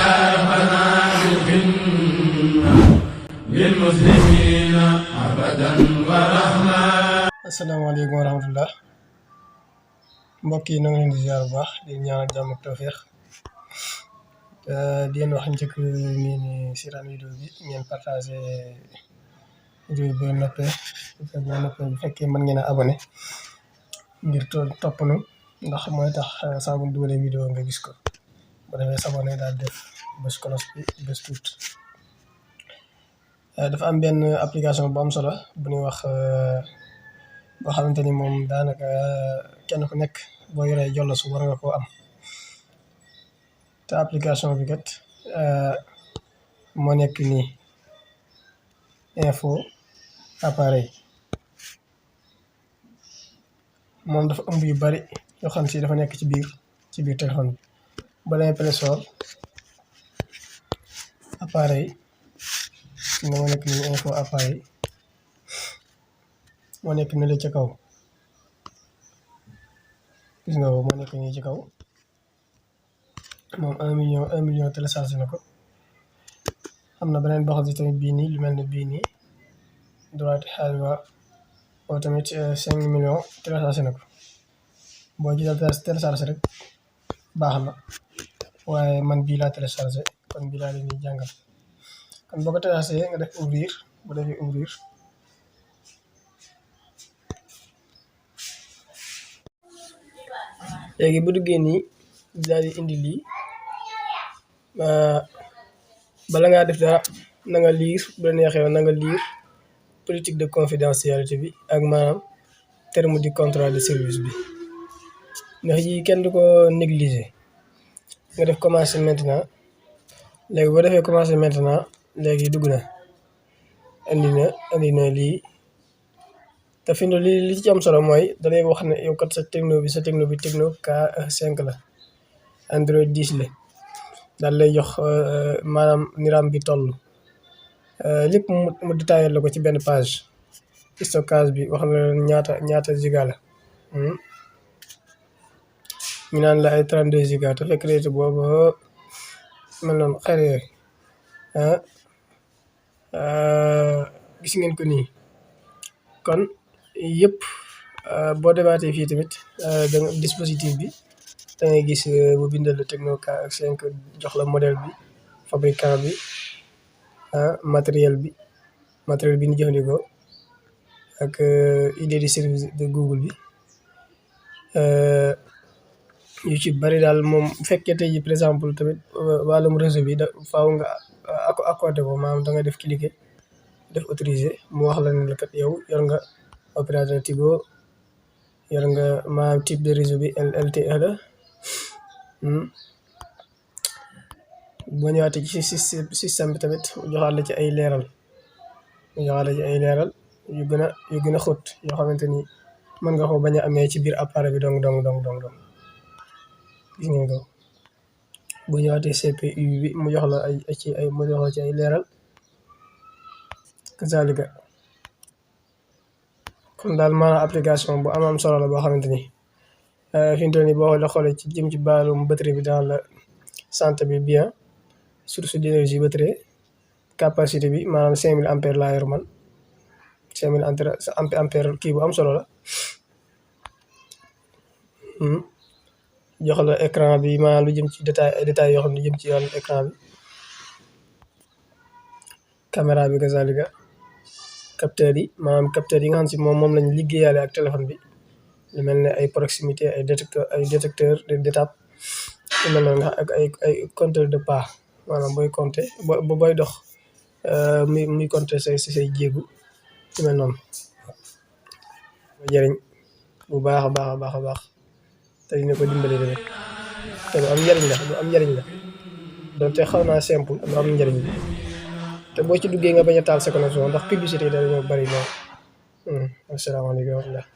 ربنا للمسلمين أبدا ورحمة. asalaamaaleykum wa rahmatullah mbokk yi na nga leen di ziar bu baax di ñaanal jàmm ak tawfeex di leen wax njëkk ngeen seetaan vidéo bi ngeen partagé vidéo bi bu fekkee mën ngeen a abonné ngir topp nu ndax mooy tax saa bu ñu dugalee vidéo nga gis ko bu defee s'abonné daal def bës cloche bi bës tuut. Dafa am benn application bu am solo bu ñuy wax boo xamante ni moom daanaka kenn ku nekk boo yoree Jolosu war nga koo am te application bi kat moo nekk nii info appareil moom dafa ëmb yu bari yoo xam si dafa nekk ci biir téléphone bi ba demee Play Store appareil moo nekk nii info appareil moo nekk ni la ca kaw gis nga ko moo nekk nii ci kaw moom 1 million téléchargé na ko. am na beneen boo xam si tamit bii nii lu mel ne bii nii droite xalwa boo tamit 5 millions téléchargé na ko. boo ci téléchargé rek baax na waaye man bii laa téléchargé kon bii laa leen di jàngal. kon boo ko téléchargé nga def ouvrir bu defee ouvrir léegi bu duggee nii daal di indi lii bala ngaa def dara na nga lire bu la neexee na nga lire politique de confidentialité bi ak maanaam terme du contrat de service bi ndax yi kenn du ko négliger. nga def commencer maintenant léegi boo defee commencer maintenant léegi dugg na indi na lii te fi mu li ci am solo mooy da lay wax ne yow kat sa techno bi techno K5 la Android 10 la daal lay jox maanaam ni RAM bi toll lépp mu détaillé la ko ci benn page. stockage bi wax na ñaata giga la ñu naan la ay 32 giga te fekk réetu boobu mel noonu xëy yooyu gis ngeen ko nii. kon yëpp boo demaatee fii tamit danga dispositif bi da ngay gis bu bindal la Tecno K5 jox la modèle bi fabricant bi matériel bi ñu jëfandikoo ak idée de service de Google bi yu ci bari daal moom bu fekkee tey ji par exemple tamit wàllum réseau bi da faaw nga accordé ko maanaam da nga def cliquer def autorisé mu wax la ne la kat yow yor nga opérateur Tigo yor nga maanaam type de réseau bi LTE la. boo ñëwaatee ci système bi tamit joxaat la ci ay leeral yu gën a xóot yoo xamante ni mën nga ko bañ a amee ci biir appareil bi dong gis ngeen ko. boo ñëwaatee CPU bi mu jox la ci ay leeral kazalika. kon daal maanaam application bu am solo la boo xamante ni fi mu toll nii boo xoolee ci jëm ci baalum batterie bi dans la santé bi bien source d'énergie batterie capacité bi maanaam 5000 ampères laa yor man 5000 ampères kii bu am solo la. jox la écran bi maanaam lu jëm ci détail yoo xam ne jëm ci wàllu écran bi. caméra bi kazalika. capteurs yi nga xam si moom lañu liggéeyaale ak téléphone bi lu mel ne ay proximité ay détecteur d'étape lu mel noonu ak ay compteur de pas maanaam booy compter booy dox muy compter say jéegu lu mel noonu. jëriñ bu baax a baax te dina ko dimbali tamit te lu am njëriñ la donte xaw naa simple lu am njëriñ la. te boo ci duggee nga bañ a taal sa connexion ndax publicité yi dañoo bari lool. asalaamaaleykum wa rahmatulah.